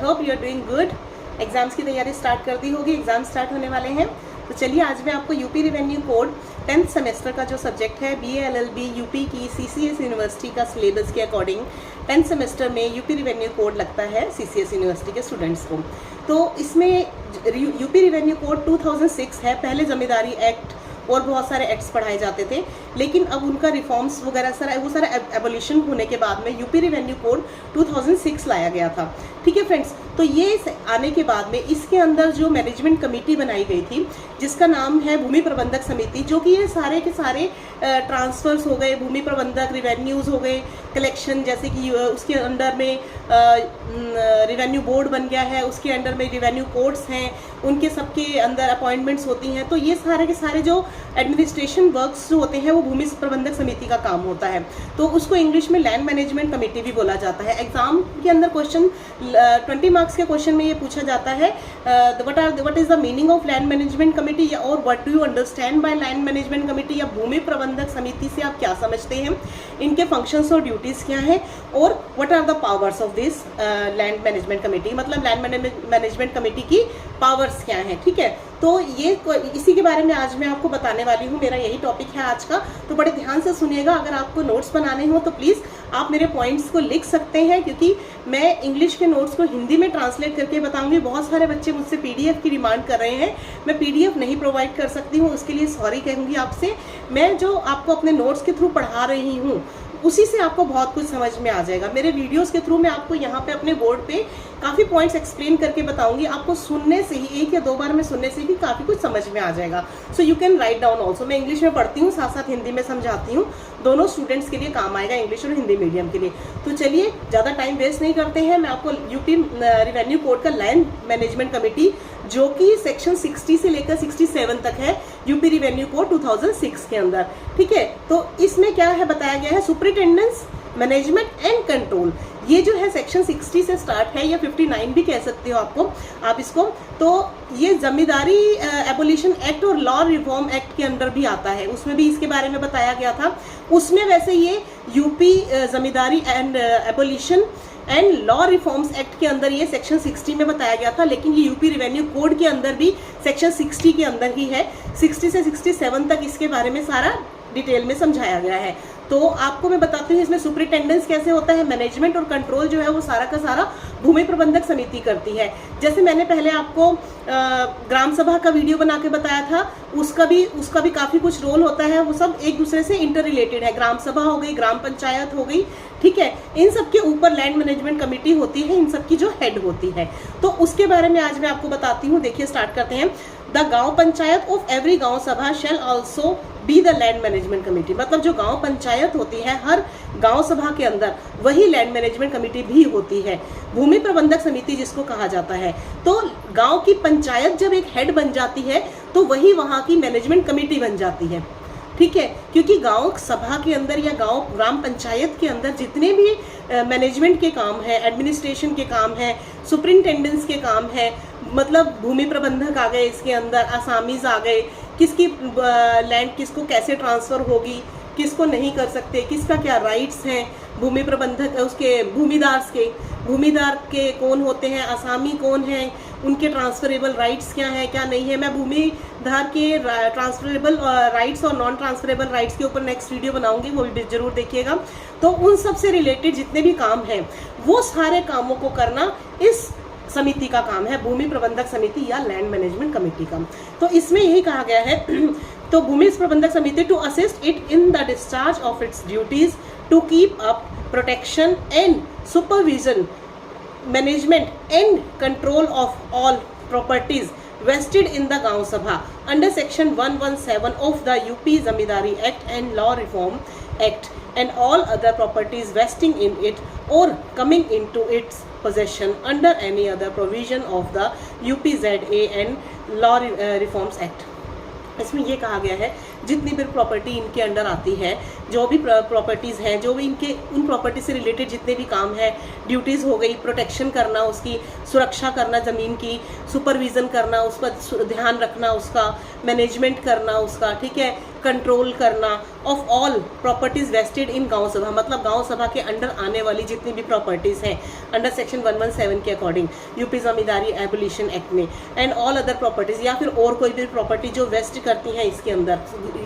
Hope you are doing good. Exams की तैयारी start कर दी होगी, एग्जाम स्टार्ट होने वाले हैं। तो चलिए आज मैं आपको UP revenue code 10th semester का जो सब्जेक्ट है BA LLB यूपी की CCS यूनिवर्सिटी का सिलेबस के अकॉर्डिंग 10th सेमेस्टर में यूपी रिवेन्यू कोड लगता है CCS यूनिवर्सिटी के स्टूडेंट्स को। तो इसमें यूपी रिवेन्यू कोड 2006 है। पहले जमींदारी एक्ट और बहुत सारे एक्ट्स पढ़ाए जाते थे, लेकिन अब उनका रिफॉर्म्स वगैरह वो सारा एबोलिशन होने के बाद में यूपी रिवेन्यू कोड 2006 लाया गया था। ठीक है फ्रेंड्स, तो ये आने के बाद में इसके अंदर जो मैनेजमेंट कमेटी बनाई गई थी जिसका नाम है भूमि प्रबंधक समिति, जो कि ये सारे के सारे ट्रांसफर्स हो गए, भूमि प्रबंधक, रिवेन्यूज़ हो गए, कलेक्शन, जैसे कि उसके अंडर में रिवेन्यू बोर्ड बन गया है, उसके अंडर में रिवेन्यू कोर्ट्स हैं, उनके सबके अंदर अपॉइंटमेंट्स होती हैं। तो ये सारे के सारे जो एडमिनिस्ट्रेशन वर्क्स जो होते हैं वो भूमि प्रबंधक समिति का काम होता है। तो उसको इंग्लिश में लैंड मैनेजमेंट कमेटी भी बोला जाता है। एग्जाम के अंदर क्वेश्चन 20 मार्क्स के क्वेश्चन में ये पूछा जाता है what is the meaning of land management committee, और what do you understand by land management committee, या भूमि प्रबंधक समिति से आप क्या समझते हैं, इनके फंक्शंस और ड्यूटीज क्या हैं, और what are the powers of this land management committee, मतलब लैंड मैनेजमेंट कमेटी की पावर्स क्या हैं। ठीक है, तो ये इसी के बारे में आज मैं आपको बताने वाली हूँ। मेरा यही टॉपिक है आज का, तो बड़े ध्यान से सुनिएगा। अगर आपको नोट्स बनाने हो तो प्लीज़ आप मेरे पॉइंट्स को लिख सकते हैं, क्योंकि मैं इंग्लिश के नोट्स को हिंदी में ट्रांसलेट करके बताऊंगी। बहुत सारे बच्चे मुझसे PDF की डिमांड कर रहे हैं, मैं PDF नहीं प्रोवाइड कर सकती हूँ, उसके लिए सॉरी कहूँगी आपसे। मैं जो आपको अपने नोट्स के थ्रू पढ़ा रही हूँ उसी से आपको बहुत कुछ समझ में आ जाएगा। मेरे वीडियोस के थ्रू मैं आपको यहाँ पे अपने बोर्ड पे काफ़ी पॉइंट्स एक्सप्लेन करके बताऊंगी। आपको सुनने से ही, 1 या 2 बार में सुनने से ही काफ़ी कुछ समझ में आ जाएगा। So you can write down also. मैं इंग्लिश में पढ़ती हूँ, साथ साथ हिंदी में समझाती हूँ। दोनों स्टूडेंट्स के लिए काम आएगा, इंग्लिश और हिंदी मीडियम के लिए। तो चलिए ज़्यादा टाइम वेस्ट नहीं करते हैं, मैं आपको यूपी रिवेन्यू कोड का लैंड मैनेजमेंट कमेटी, जो कि सेक्शन 60 से लेकर 67 तक है यूपी रिवेन्यू कोड 2006 के अंदर। ठीक है, तो इसमें क्या है बताया गया है, सुपरिटेंडेंस, मैनेजमेंट एंड कंट्रोल। ये जो है सेक्शन 60 से स्टार्ट है, या 59 भी कह सकते हो आप इसको। तो ये जमींदारी एबोलिशन एक्ट और लॉ रिफॉर्म एक्ट के अंदर भी आता है, उसमें भी इसके बारे में बताया गया था। उसमें वैसे ये UP zamindari and abolition and law reforms act के अंदर ये सेक्शन 60 में बताया गया था, लेकिन ये यूपी रिवेन्यू कोड के अंदर भी सेक्शन 60 के अंदर ही है। 60 से 67 तक इसके बारे में सारा डिटेल में समझाया गया है। तो आपको मैं बताती हूँ इसमें सुपरिटेंडेंस कैसे होता है, मैनेजमेंट और कंट्रोल जो है वो सारा का सारा भूमि प्रबंधक समिति करती है। जैसे मैंने पहले आपको ग्राम सभा का वीडियो बना के बताया था, उसका भी काफ़ी कुछ रोल होता है। वो सब एक दूसरे से इंटर रिलेटेड है। ग्राम सभा हो गई, ग्राम पंचायत हो गई, ठीक है, इन सब के ऊपर लैंड मैनेजमेंट कमेटी होती है, इन सब की जो हेड होती है। तो उसके बारे में आज मैं आपको बताती हूँ। देखिए स्टार्ट करते हैं। द गांव पंचायत ऑफ एवरी गांव सभा shall also be the land management committee, मतलब जो गांव पंचायत होती है हर गांव सभा के अंदर, वही लैंड मैनेजमेंट कमेटी भी होती है, भूमि प्रबंधक समिति जिसको कहा जाता है। तो गांव की पंचायत जब एक हेड बन जाती है तो वही वहां की मैनेजमेंट कमेटी बन जाती है। ठीक है, क्योंकि गांव सभा के अंदर या गांव ग्राम पंचायत के अंदर जितने भी मैनेजमेंट के काम है, एडमिनिस्ट्रेशन के काम है, सुपरिंटेंडेंस के काम है, मतलब भूमि प्रबंधक आ गए इसके अंदर, असामीज आ गए, किसकी लैंड किसको कैसे ट्रांसफ़र होगी, किसको नहीं कर सकते, किसका क्या राइट्स हैं, भूमि प्रबंधक उसके भूमिदार के कौन होते हैं, असामी कौन हैं, उनके ट्रांसफरेबल राइट्स क्या हैं क्या नहीं है। मैं भूमिदार के ट्रांसफरेबल राइट्स और नॉन ट्रांसफरेबल राइट्स के ऊपर नेक्स्ट वीडियो बनाऊंगी, वो भी जरूर देखिएगा। तो उन सब से रिलेटेड जितने भी काम हैं वो सारे कामों को करना इस समिति का काम है, भूमि प्रबंधक समिति या लैंड मैनेजमेंट कमेटी का। तो इसमें यही कहा गया है तो भूमि प्रबंधक समिति to assist it in the discharge of its duties to keep up protection and supervision, management and control of all properties vested in the Gaon Sabha under section 117 of the UP Zamindari Act and Law Reform Act, and all other properties vesting in it or coming into its possession under any other provision of the UPZA and Law Reforms Act. इसमें ये कहा गया है जितनी भी property इनके under आती है, जो भी प्रॉपर्टीज़ हैं, जो भी इनके उन प्रॉपर्टी से रिलेटेड जितने भी काम है, ड्यूटीज़ हो गई, प्रोटेक्शन करना, उसकी सुरक्षा करना, ज़मीन की सुपरविज़न करना, उस पर ध्यान रखना, उसका मैनेजमेंट करना, उसका ठीक है कंट्रोल करना ऑफ ऑल प्रॉपर्टीज़ वेस्टेड इन गांव सभा, मतलब गांव सभा के अंडर आने वाली जितनी भी प्रॉपर्टीज़ हैं अंडर सेक्शन 117 के according UP zamindari abolition act में, एंड ऑल अदर प्रॉपर्टीज़ या फिर और कोई भी प्रॉपर्टी जो वेस्ट करती हैं इसके अंदर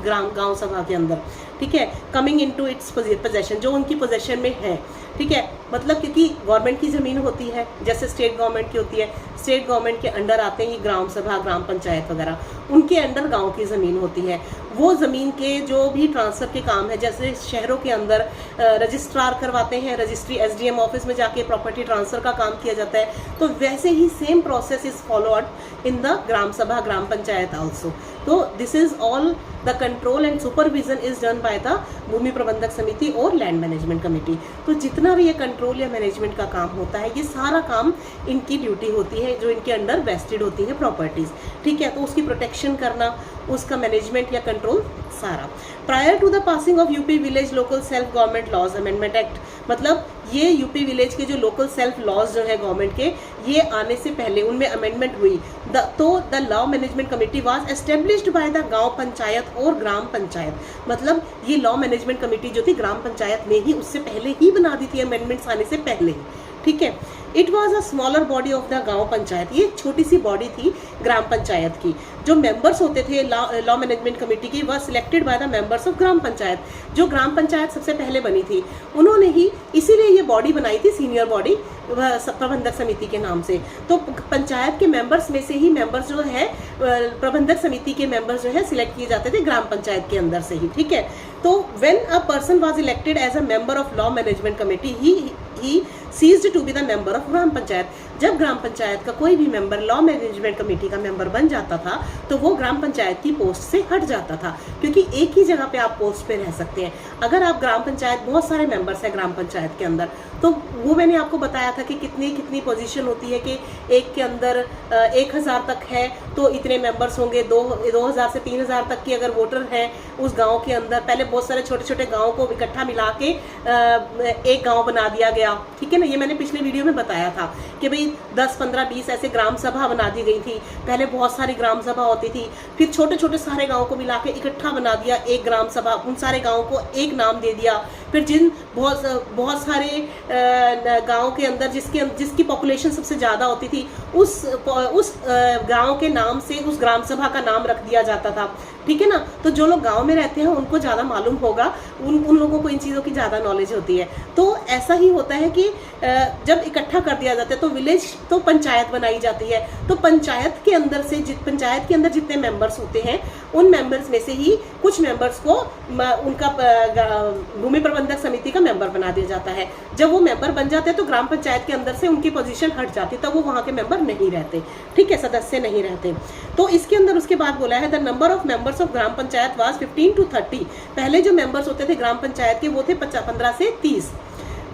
गांव सभा के अंदर, ठीक है, कमिंग इनटू इट्स पोजेशन, जो उनकी पोजेशन में है, ठीक है, मतलब क्योंकि गवर्नमेंट की ज़मीन होती है जैसे स्टेट गवर्नमेंट की होती है, स्टेट गवर्नमेंट के अंडर आते हैं ये ग्राम सभा, ग्राम पंचायत वगैरह, उनके अंडर गांव की ज़मीन होती है। वो ज़मीन के जो भी ट्रांसफ़र के काम है, जैसे शहरों के अंदर रजिस्ट्रार करवाते हैं, रजिस्ट्री एसडीएम ऑफिस में जाके प्रॉपर्टी ट्रांसफ़र का काम किया जाता है, तो वैसे ही same process is followed in the Gram Sabha, Gram Panchayat also. तो this is all the control and supervision is done by the Bhumi प्रबंधक समिति और लैंड मैनेजमेंट कमेटी। तो जितना भी ये कंट्रोल या मैनेजमेंट का काम होता है, ये सारा काम इनकी ड्यूटी होती है जो इनके अंडर वेस्टेड होती है प्रॉपर्टीज़, ठीक है, तो उसकी प्रोटेक्शन करना, उसका मैनेजमेंट या कंट्रोल सारा। Prior to the passing of UP village local self government laws amendment act, मतलब ये यूपी विलेज के जो लोकल सेल्फ लॉज जो है गवर्नमेंट के, ये आने से पहले उनमें अमेंडमेंट हुई, तो the law management committee was established by the गांव पंचायत और ग्राम पंचायत, मतलब ये लॉ मैनेजमेंट कमेटी जो थी ग्राम पंचायत ने ही उससे पहले ही बना दी थी, अमेंडमेंट्स आने से पहले ही, ठीक है। It was a smaller body of the गांव पंचायत, ये एक छोटी सी बॉडी थी ग्राम पंचायत की। जो मेंबर्स होते थे लॉ मैनेजमेंट कमेटी की, वह selected by the members of ग्राम पंचायत। जो ग्राम पंचायत सबसे पहले बनी थी उन्होंने ही इसीलिए ये बॉडी बनाई थी, सीनियर बॉडी प्रबंधक समिति के नाम से। तो पंचायत के मेंबर्स में से ही मेंबर्स जो है प्रबंधक समिति के मेंबर्स जो है सिलेक्ट किए जाते थे ग्राम पंचायत के अंदर से ही, ठीक है। तो when a person was elected as a member of लॉ management committee he ceased to be the member of ग्राम पंचायत। जब ग्राम पंचायत का कोई भी मेंबर लॉ मैनेजमेंट कमेटी का मेंबर बन जाता था तो वो ग्राम पंचायत की पोस्ट से हट जाता था, क्योंकि एक ही जगह पे आप पोस्ट पे रह सकते हैं। अगर आप ग्राम पंचायत, बहुत सारे मेंबर्स हैं ग्राम पंचायत के अंदर, तो वो मैंने आपको बताया था कि कितनी पोजीशन होती है कि एक के अंदर 1000 तक है तो इतने मेंबर्स होंगे, 2000 से 3000 तक की अगर वोटर है उस गांव के अंदर। पहले बहुत सारे छोटे छोटे गाँव को इकट्ठा मिला के एक गाँव बना दिया गया, ठीक है ना। ये मैंने पिछले वीडियो में बताया था कि भाई 10, 15, 20 ऐसे ग्राम सभा बना दी गई थी। पहले बहुत सारी ग्राम सभा होती थी, फिर छोटे छोटे सारे गाँव को मिला के इकट्ठा बना दिया एक ग्राम सभा, उन सारे गाँव को एक नाम दे दिया। फिर जिन बहुत सारे गांव के अंदर जिसकी पॉपुलेशन सबसे ज़्यादा होती थी उस गांव के नाम से उस ग्राम सभा का नाम रख दिया जाता था, ठीक है ना। तो जो लोग गांव में रहते हैं उनको ज़्यादा मालूम होगा, उन लोगों को इन चीज़ों की ज़्यादा नॉलेज होती है। तो ऐसा ही होता है कि जब इकट्ठा कर दिया जाता है तो विलेज तो पंचायत बनाई जाती है। तो पंचायत के अंदर जितने मेंबर्स होते हैं उन मेंबर्स में से ही कुछ मेंबर्स को उनका भूमि प्रबंधक समिति का मेंबर बना दिया जाता है। जब वो मेंबर बन जाते हैं तो ग्राम पंचायत के अंदर से उनकी पोजीशन हट जाती है, तब वो वहाँ के मेंबर नहीं रहते, ठीक है, सदस्य नहीं रहते। तो इसके अंदर उसके बाद बोला है the number of members of gram panchayat was 15 to 30। पहले जो मेंबर्स होते थे ग्राम पंचायत के वो थे 15 से 30।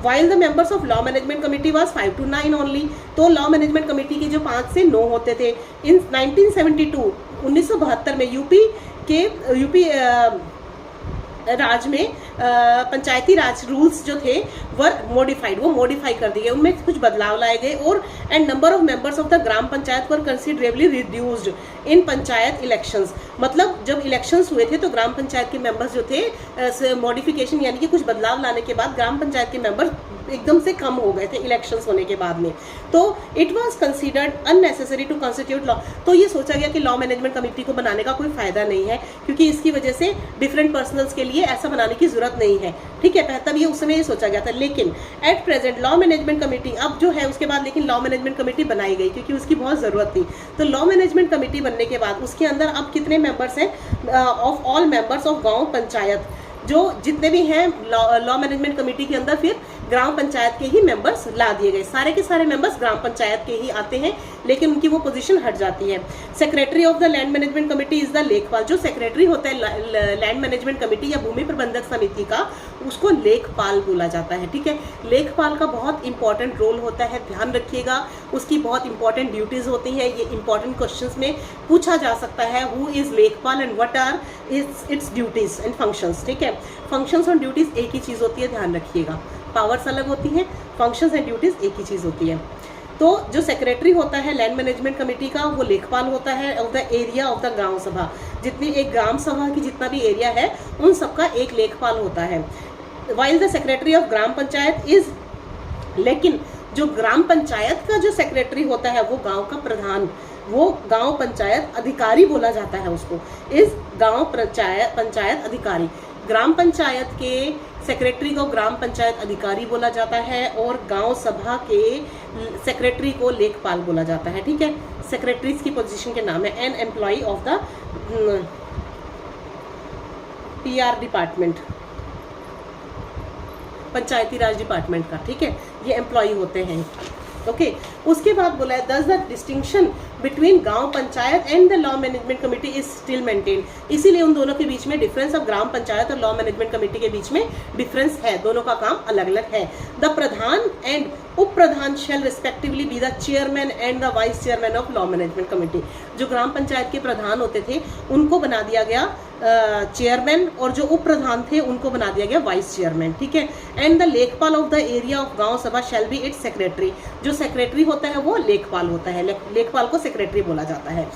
वाइल द मेंबर्स ऑफ लॉ management committee was 5 to 9 only. तो लॉ मैनेजमेंट कमेटी के जो 5 से 9 होते थे। इन 1972 में यूपी राज में पंचायती राज रूल्स जो थे वो मॉडिफाई कर दिए, उनमें कुछ बदलाव लाए गए। और and number of members of the gram panchayat were considerably reduced in panchayat elections. मतलब जब इलेक्शंस हुए थे तो ग्राम पंचायत के मेंबर्स जो थे मॉडिफिकेशन यानी कि कुछ बदलाव लाने के बाद ग्राम पंचायत के मेंबर एकदम से कम हो गए थे इलेक्शंस होने के बाद में। तो it was considered unnecessary to constitute law. तो ये सोचा गया कि लॉ मैनेजमेंट कमेटी को बनाने का कोई फायदा नहीं है, क्योंकि इसकी वजह से डिफरेंट पर्सनल्स के लिए ऐसा बनाने की जरूरत नहीं है, ठीक है। तब ये उस समय ये सोचा गया था। लेकिन at present law management committee अब जो है उसके बाद लेकिन लॉ मैनेजमेंट कमेटी बनाई गई क्योंकि उसकी बहुत ज़रूरत थी। तो लॉ मैनेजमेंट कमेटी बनने के बाद उसके अंदर अब कितने मेंबर्स हैं? ऑफ ऑल मेंबर्स ऑफ गाँव पंचायत, जो जितने भी हैं लॉ मैनेजमेंट कमेटी के अंदर फिर ग्राम पंचायत के ही मेंबर्स ला दिए गए। सारे के सारे मेंबर्स ग्राम पंचायत के ही आते हैं, लेकिन उनकी वो पोजीशन हट जाती है। Secretary of the land management committee is the लेखपाल। जो सेक्रेटरी होता है लैंड मैनेजमेंट कमेटी या भूमि प्रबंधक समिति का, उसको लेखपाल बोला जाता है। ठीक है, लेखपाल का बहुत इंपॉर्टेंट रोल होता है, ध्यान रखिएगा। उसकी बहुत इंपॉर्टेंट ड्यूटीज होती हैं, ये इंपॉर्टेंट क्वेश्चंस में पूछा जा सकता है। Who is lekhpal and what are its duties and functions. ठीक है, फंक्शंस और ड्यूटीज एक ही चीज होती है, ध्यान रखिएगा। पावर्स अलग होती हैं, फंक्शंस एंड ड्यूटीज एक ही चीज होती है। तो जो सेक्रेटरी होता है लैंड मैनेजमेंट कमेटी का, वो लेखपाल होता है of the area of the Gram Sabha. जितनी एक ग्राम सभा की जितना भी एरिया है, उन सबका एक लेखपाल होता है। While the secretary of gram panchayat is, लेकिन जो ग्राम पंचायत का जो सेक्रेटरी होता है, वो गांव का प्रधान, वो गांव पंचायत अधिकारी बोला जाता है उसको, इस गांव पंचायत अधिकारी। ग्राम पंचायत के सेक्रेटरी को ग्राम पंचायत अधिकारी बोला जाता है, और गांव सभा के सेक्रेटरी को लेखपाल बोला जाता है। ठीक है, सेक्रेटरीज की पोजीशन के नाम है an employee of the PR department, Panchayati Raj department का। ठीक है, ये एम्प्लॉय होते हैं। ओके, उसके बाद बोला है दस द डिस्टिंक्शन बिटवीन गांव panchayat and the law management committee is still maintain. इसीलिए उन दोनों के बीच में डिफरेंस, अब ग्राम पंचायत और लॉ मैनेजमेंट कमेटी के बीच में डिफरेंस है, दोनों का काम अलग अलग है। The Pradhan and Up Pradhan shall respectively be the chairman and the vice chairman of लॉ मैनेजमेंट कमेटी। जो ग्राम पंचायत के प्रधान होते थे, उनको बना दिया गया चेयरमैन, और जो उप प्रधान थे उनको बना दिया गया वाइस चेयरमैन। ठीक है, एंड द लेखपाल ऑफ द एरिया ऑफ गांव सभा शैल बी इट्स सेक्रेटरी। जो सेक्रेटरी होता है वो लेखपाल होता है, लेखपाल को सेक्रेटरी बोला जाता है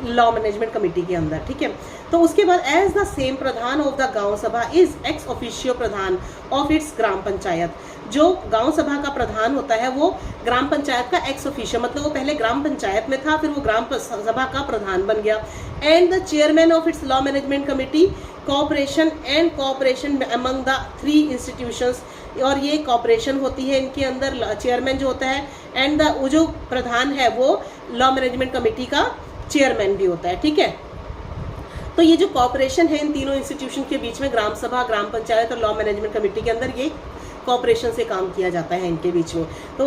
लॉ मैनेजमेंट कमेटी के अंदर। ठीक है, तो उसके बाद as the same Pradhan of the Gaon Sabha is ex officio Pradhan of its Gram Panchayat. जो गांव सभा का प्रधान होता है वो ग्राम पंचायत का एक्स ऑफिशियो, मतलब वो पहले ग्राम पंचायत में था, फिर वो ग्राम सभा का प्रधान बन गया। And the chairman of its law management committee cooperation and cooperation among the 3 institutions. और ये कोऑपरेशन होती है इनके अंदर, चेयरमैन जो होता है, एंड द जो प्रधान है वो लॉ मैनेजमेंट कमेटी का चेयरमैन भी होता है। ठीक है, तो ये जो कोऑपरेशन है इन तीनों इंस्टीट्यूशन के बीच में, ग्राम सभा, ग्राम पंचायत और लॉ मैनेजमेंट कमेटी के अंदर, ये कोऑपरेशन से काम किया जाता है इनके बीच में। तो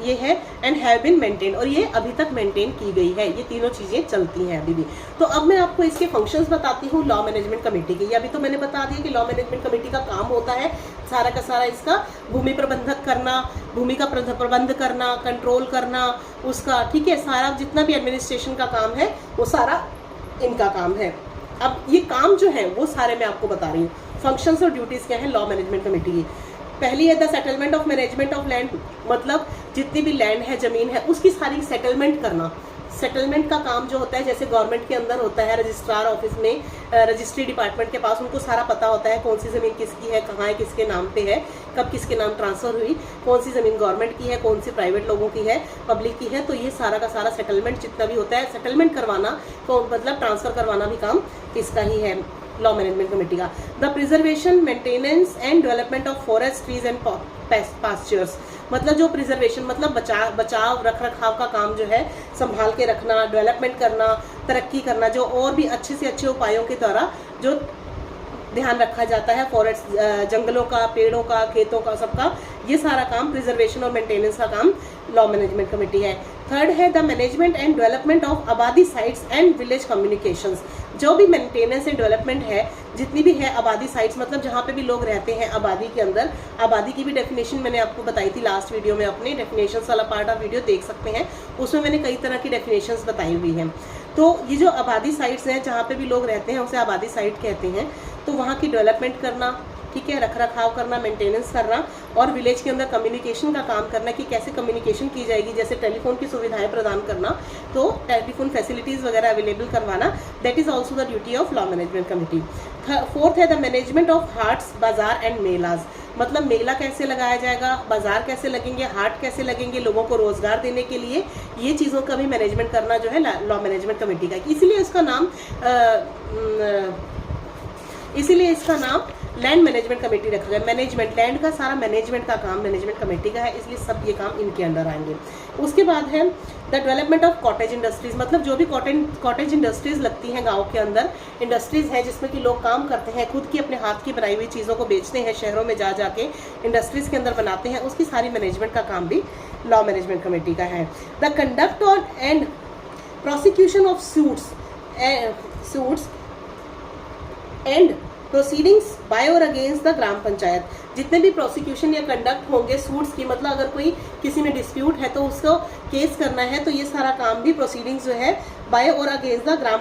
ये है एंड हैव बीन मेंटेन, और ये अभी तक मेंटेन की गई है, ये तीनों चीज़ें चलती हैं अभी भी। तो अब मैं आपको इसके फंक्शंस बताती हूँ लॉ मैनेजमेंट कमेटी के। ये अभी तो मैंने बता दिया कि लॉ मैनेजमेंट कमेटी का काम होता है सारा का सारा इसका भूमि प्रबंधक करना, भूमि का प्रबंध करना, कंट्रोल करना उसका। ठीक है, सारा जितना भी एडमिनिस्ट्रेशन का काम है वो सारा इनका काम है। अब ये काम जो है वो सारे मैं आपको बता रही हूँ। फंक्शंस और ड्यूटीज़ क्या है लॉ मैनेजमेंट कमेटी की। पहली है the settlement of management of land, मतलब जितनी भी लैंड है, ज़मीन है, उसकी सारी सेटलमेंट करना। सेटलमेंट का काम जो होता है, जैसे गवर्नमेंट के अंदर होता है रजिस्ट्रार ऑफिस में, रजिस्ट्री डिपार्टमेंट के पास, उनको सारा पता होता है कौन सी ज़मीन किसकी है, कहाँ है, किसके नाम पे है, कब किसके नाम ट्रांसफ़र हुई, कौन सी ज़मीन गवर्नमेंट की है, कौन सी प्राइवेट लोगों की है, पब्लिक की है। तो ये सारा का सारा सेटलमेंट जितना भी होता है, सेटलमेंट करवाना तो मतलब ट्रांसफ़र करवाना भी काम इसका ही है लॉ मैनेजमेंट कमेटी का। The preservation, maintenance and development of forest, trees and pastures, मतलब जो प्रिजर्वेशन मतलब बचाव रख रखाव का काम जो है, संभाल के रखना, डेवलपमेंट करना, तरक्की करना, जो और भी अच्छे से अच्छे उपायों के द्वारा जो ध्यान रखा जाता है, फॉरेस्ट, जंगलों का, पेड़ों का, खेतों का, सबका, ये सारा काम प्रिजर्वेशन और मेंटेनेंस का काम लॉ मैनेजमेंट कमेटी है। थर्ड है the management and development of आबादी साइट्स एंड विलेज कम्युनिकेशंस। जो भी मेंटेनेंस एंड डेवलपमेंट है, जितनी भी है आबादी साइट्स, मतलब जहाँ पे भी लोग रहते हैं आबादी के अंदर, आबादी की भी डेफिनेशन मैंने आपको बताई थी लास्ट वीडियो में, अपने डेफिनेशंस वाला पार्ट आप वीडियो देख सकते हैं, उसमें मैंने कई तरह की डेफिनेशंस बताई हुई हैं। तो ये जो आबादी साइट्स हैं, जहाँ पे भी लोग रहते हैं, उसे आबादी साइट कहते हैं। तो वहाँ की डेवलपमेंट करना, ठीक है, रख रखाव करना, मेंटेनेंस करना, और विलेज के अंदर कम्युनिकेशन का काम करना कि कैसे कम्युनिकेशन की जाएगी, जैसे टेलीफोन की सुविधाएं प्रदान करना, तो टेलीफोन फैसिलिटीज़ वगैरह अवेलेबल करवाना, that is also the duty of लॉ मैनेजमेंट कमेटी। फोर्थ है द मैनेजमेंट ऑफ हाट्स, बाजार एंड मेलाज, मतलब मेला कैसे लगाया जाएगा, बाजार कैसे लगेंगे, हाट कैसे लगेंगे, लोगों को रोजगार देने के लिए, ये चीज़ों का भी मैनेजमेंट करना जो है लॉ मैनेजमेंट कमेटी का। इसीलिए इसका नाम लैंड मैनेजमेंट कमेटी रखा गया। मैनेजमेंट, लैंड का सारा मैनेजमेंट का काम मैनेजमेंट कमेटी का है, इसलिए सब ये काम इनके अंडर आएंगे। उसके बाद है the development of cottage industries, मतलब जो भी कॉटेज इंडस्ट्रीज लगती हैं गाँव के अंदर, इंडस्ट्रीज हैं जिसमें कि लोग काम करते हैं, खुद की अपने हाथ की बनाई हुई चीज़ों को बेचते हैं, शहरों में जा जाके इंडस्ट्रीज के अंदर बनाते हैं, उसकी सारी मैनेजमेंट का काम भी लॉ मैनेजमेंट कमेटी का है। The conduct on and prosecution of suits and proceedings by or against the gram panchayat, जितने भी प्रोसिक्यूशन या कंडक्ट होंगे सूट्स की, मतलब अगर कोई किसी में डिस्प्यूट है तो उसको केस करना है, तो ये सारा काम भी प्रोसीडिंग्स जो है bye or against the gram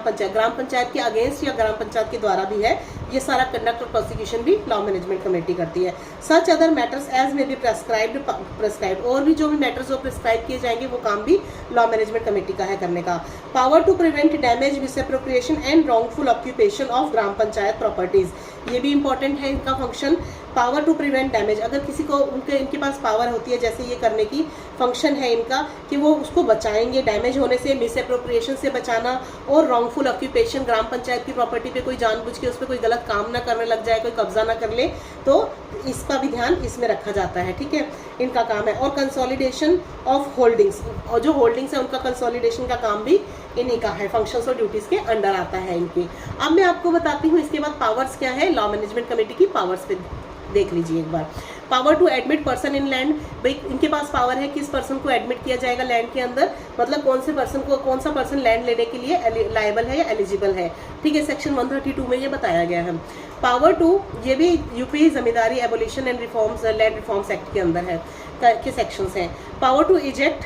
panchayat के अगेंस्ट या ग्राम पंचायत के द्वारा भी है, ये सारा कंडक्ट और प्रोसिक्यूशन भी लॉ मैनेजमेंट कमेटी करती है। सच अदर मैटर्स एज में बी प्रेस्क्राइब्ड, और भी जो भी मैटर्स जो प्रिस्क्राइब किए जाएंगे वो काम भी लॉ मैनेजमेंट कमेटी का है करने का। Power to prevent damage, misappropriation and wrongful occupation of gram panchayat properties, ये भी इंपॉर्टेंट है इनका function. Power to prevent damage, अगर किसी को इनके पास पावर होती है, जैसे ये करने की फंक्शन है इनका कि वो उसको बचाएंगे डैमेज होने से, मिसअप्रोप्रिएशन से बचाना, और रॉन्गफुल ऑक्यूपेशन, ग्राम पंचायत की प्रॉपर्टी पे कोई जानबूझ के उस पर कोई गलत काम ना करने लग जाए, कोई कब्जा ना कर ले, तो इसका भी ध्यान इसमें रखा जाता है, ठीक है, इनका काम है। और कंसोलिडेशन ऑफ होल्डिंग्स, और जो होल्डिंग्स है उनका कंसोलिडेशन का काम भी इन्हीं का है, फंक्शंस और ड्यूटीज के अंडर आता है इनकी। अब मैं आपको बताती हूँ इसके बाद पावर्स क्या है लॉ मैनेजमेंट कमेटी की, पावर्स पे देख लीजिए एक बार। Power to admit person in land, भाई इनके पास पावर है किस पर्सन को एडमिट किया जाएगा लैंड के अंदर, मतलब कौन सा पर्सन लैंड लेने के लिए लायबल है या एलिजिबल है, ठीक है, सेक्शन 132 में ये बताया गया है। पावर टू, ये भी UP zamindari abolition and reforms, land reforms act के अंदर है के सेक्शंस हैं। Power to eject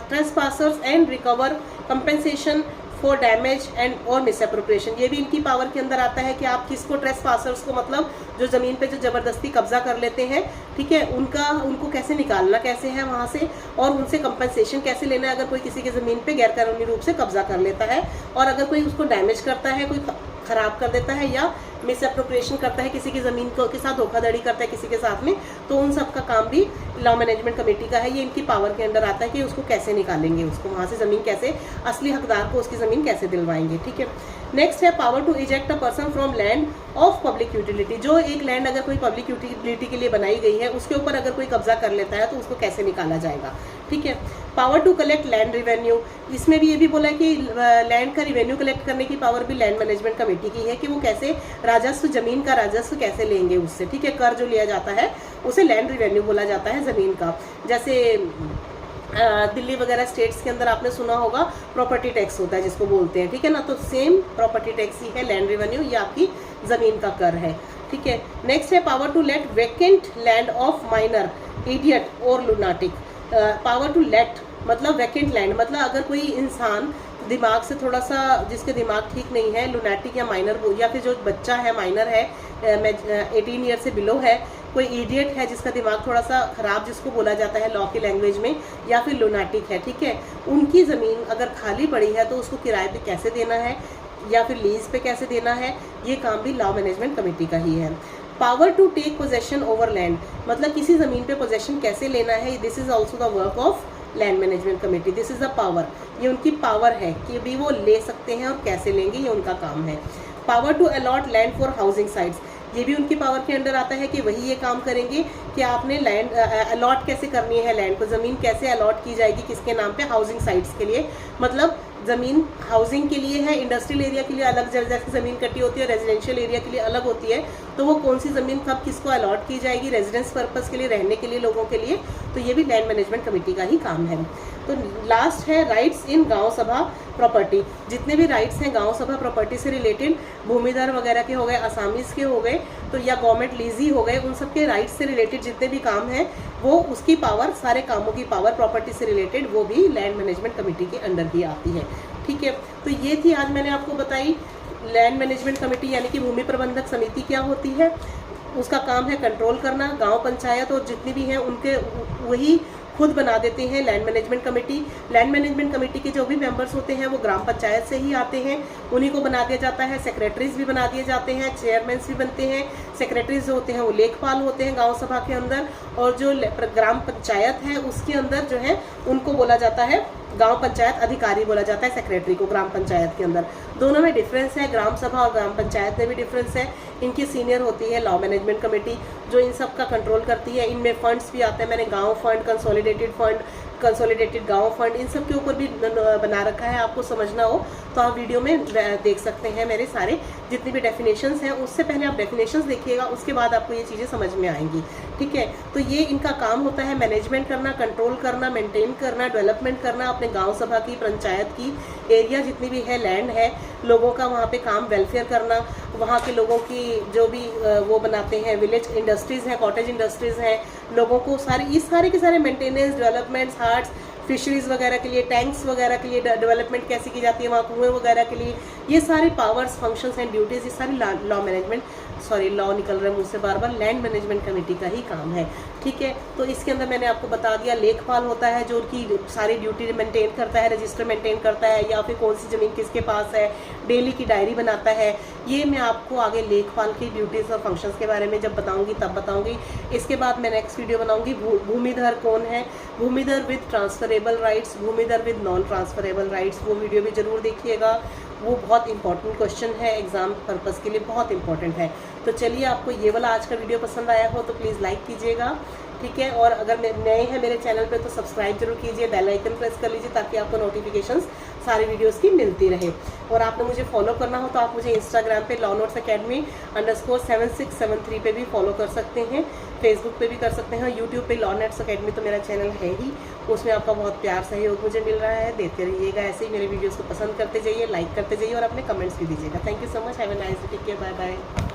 trespassers and recover compensation for damage and और मिसअप्रोप्रिएशन, ये भी इनकी पावर के अंदर आता है कि आप किसको ट्रेसपासर्स को, मतलब जो ज़मीन पे जो ज़बरदस्ती कब्जा कर लेते हैं, ठीक है, उनको कैसे निकालना कैसे है वहाँ से, और उनसे कंपनसेशन कैसे लेना है अगर कोई किसी की ज़मीन पे गैरकानूनी रूप से कब्जा कर लेता है, और अगर कोई उसको डैमेज करता है, कोई खराब कर देता है या मिसअप्रोप्रिएशन करता है, किसी की ज़मीन के साथ धोखाधड़ी करता है किसी के साथ में, तो उन सब का काम भी लॉ मैनेजमेंट कमेटी का है। ये इनकी पावर के अंडर आता है कि उसको कैसे निकालेंगे, उसको वहाँ से ज़मीन कैसे, असली हकदार को उसकी ज़मीन कैसे दिलवाएंगे, ठीक है। नेक्स्ट है power to eject a person from land of public utility, जो एक लैंड अगर कोई पब्लिक यूटिलिटी के लिए बनाई गई है उसके ऊपर अगर कोई कब्जा कर लेता है तो उसको कैसे निकाला जाएगा, ठीक है। Power to collect land revenue, इसमें भी ये भी बोला है कि लैंड का रिवेन्यू कलेक्ट करने की पावर भी लैंड मैनेजमेंट कमेटी की है कि वो कैसे राजस्व, जमीन का राजस्व कैसे लेंगे उससे, ठीक है, कर जो लिया जाता है उसे लैंड रिवेन्यू बोला जाता है ज़मीन का। जैसे दिल्ली वगैरह स्टेट्स के अंदर आपने सुना होगा प्रॉपर्टी टैक्स होता है जिसको बोलते हैं, ठीक है ना, तो सेम प्रॉपर्टी टैक्स ही है लैंड रिवेन्यू, ये आपकी ज़मीन का कर है, ठीक है। नेक्स्ट है power to let vacant land of minor, idiot और लुनाटिक। पावर टू लेट मतलब वैकेंट लैंड, मतलब अगर कोई इंसान दिमाग से थोड़ा सा, जिसके दिमाग ठीक नहीं है, लुनाटिक या माइनर, या फिर जो बच्चा है माइनर है 18 ईयर से बिलो है, कोई इडियट है जिसका दिमाग थोड़ा सा खराब जिसको बोला जाता है लॉ की लैंग्वेज में, या फिर लुनाटिक है, ठीक है, उनकी ज़मीन अगर खाली पड़ी है तो उसको किराए पे कैसे देना है या फिर लीज पे कैसे देना है, ये काम भी लॉ मैनेजमेंट कमेटी का ही है। Power to take possession over land, मतलब किसी ज़मीन पे पोजेशन कैसे लेना है, this is also the work of land management committee, this is the power, ये उनकी पावर है कि भी वो ले सकते हैं और कैसे लेंगे, ये उनका काम है। Power to allot land for housing sites, ये भी उनकी पावर के अंडर आता है कि वही ये काम करेंगे कि आपने लैंड अलॉट कैसे करनी है, लैंड को, ज़मीन कैसे अलॉट की जाएगी किसके नाम पे, हाउसिंग साइट्स के लिए, मतलब ज़मीन हाउसिंग के लिए है, इंडस्ट्रियल एरिया के लिए अलग जैसे ज़मीन कटी होती है, रेजिडेंशियल एरिया के लिए अलग होती है, तो वो कौन सी ज़मीन कब किसको अलॉट की जाएगी, रेजिडेंस पर्पस के लिए, रहने के लिए लोगों के लिए, तो ये भी लैंड मैनेजमेंट कमेटी का ही काम है। तो लास्ट है राइट्स इन गांव सभा प्रॉपर्टी, जितने भी राइट्स हैं गांव सभा प्रॉपर्टी से रिलेटेड, भूमिधर वगैरह के हो गए, असामीज़ के हो गए, तो या गवर्नमेंट लीजी हो गए, उन सब के राइट्स से रिलेटेड जितने भी काम हैं वो उसकी पावर, सारे कामों की पावर प्रॉपर्टी से रिलेटेड वो भी लैंड मैनेजमेंट कमेटी के अंडर ही आती है, ठीक है। तो ये थी आज मैंने आपको बताई लैंड मैनेजमेंट कमेटी यानी कि भूमि प्रबंधक समिति क्या होती है। उसका काम है कंट्रोल करना, गांव पंचायत और जितनी भी हैं उनके वही खुद बना देते हैं land management committee. Land management committee के जो भी मेंबर्स होते हैं वो ग्राम पंचायत से ही आते हैं, उन्हीं को बना दिया जाता है। सेक्रेटरीज भी बना दिए जाते हैं, चेयरमैन भी बनते हैं। सेक्रेटरीज जो होते हैं वो लेखपाल होते हैं गांव सभा के अंदर, और जो ग्राम पंचायत है उसके अंदर जो है उनको बोला जाता है गांव पंचायत अधिकारी बोला जाता है सेक्रेटरी को ग्राम पंचायत के अंदर। दोनों में डिफरेंस है, ग्राम सभा और ग्राम पंचायत में भी डिफरेंस है। इनकी सीनियर होती है लॉ मैनेजमेंट कमेटी जो इन सब का कंट्रोल करती है। इनमें फंड्स भी आते हैं, मैंने गांव फंड, कंसोलिडेटेड गांव फंड, इन सब के ऊपर भी बना रखा है। आपको समझना हो तो आप वीडियो में देख सकते हैं मेरे सारे जितनी भी डेफिनेशंस हैं। उससे पहले आप डेफिनेशंस देखिएगा, उसके बाद आपको ये चीज़ें समझ में आएंगी। ठीक है, तो ये इनका काम होता है मैनेजमेंट करना, कंट्रोल करना, मेंटेन करना, डेवलपमेंट करना अपने गांव सभा की, पंचायत की, एरिया जितनी भी है, लैंड है, लोगों का वहाँ पे काम, वेलफेयर करना, वहाँ के लोगों की जो भी वो बनाते हैं, विलेज इंडस्ट्रीज़ हैं, कॉटेज इंडस्ट्रीज़ हैं, लोगों को सारे के सारे मेंटेनेंस, डेवलपमेंट्स, हार्ट्स, फिशरीज वगैरह के लिए, टैंक्स वगैरह के लिए डेवलपमेंट कैसे की जाती है, वहाँ कुएं वगैरह के लिए, ये सारे पावर्स, फंक्शंस एंड ड्यूटीज़, ये सारी लॉ निकल रहा है मुझसे बार बार, लैंड मैनेजमेंट कमेटी का ही काम है। ठीक है, तो इसके अंदर मैंने आपको बता दिया लेखपाल होता है जो कि सारी ड्यूटी मेंटेन करता है, रजिस्टर मेंटेन करता है, या फिर कौन सी ज़मीन किसके पास है, डेली की डायरी बनाता है। ये मैं आपको आगे लेखपाल की ड्यूटीज़ और फंक्शंस के बारे में जब बताऊंगी तब बताऊंगी। इसके बाद मैं नेक्स्ट वीडियो बनाऊंगी भूमिधर कौन है, bhumidhar with transferable rights, bhumidhar with non transferable rights, वो वीडियो भी ज़रूर देखिएगा। वो बहुत इंपॉर्टेंट क्वेश्चन है, एग्जाम पर्पस के लिए बहुत इंपॉर्टेंट है। तो चलिए, आपको ये वाला आज का वीडियो पसंद आया हो तो प्लीज़ लाइक कीजिएगा। ठीक है, और अगर नए हैं मेरे चैनल पे तो सब्सक्राइब जरूर कीजिए, बेल आइकन प्रेस कर लीजिए ताकि आपको नोटिफिकेशंस सारी वीडियोस की मिलती रहे। और आपने मुझे फॉलो करना हो तो आप मुझे इंस्टाग्राम पे लॉ नोट्स अकेडमी _7673 पे भी फॉलो कर सकते हैं, फेसबुक पे भी कर सकते हैं, यूट्यूब पे लॉ नोट्स अकेडमी तो मेरा चैनल है ही, उसमें आपका बहुत प्यार सहयोग मुझे मिल रहा है। देते रहिएगा ऐसे ही, मेरे वीडियोज़ को पसंद करते जाइए, लाइक करते जाइए और अपने कमेंट्स भी दीजिएगा। Thank you so much, have a nice day, take care, bye bye.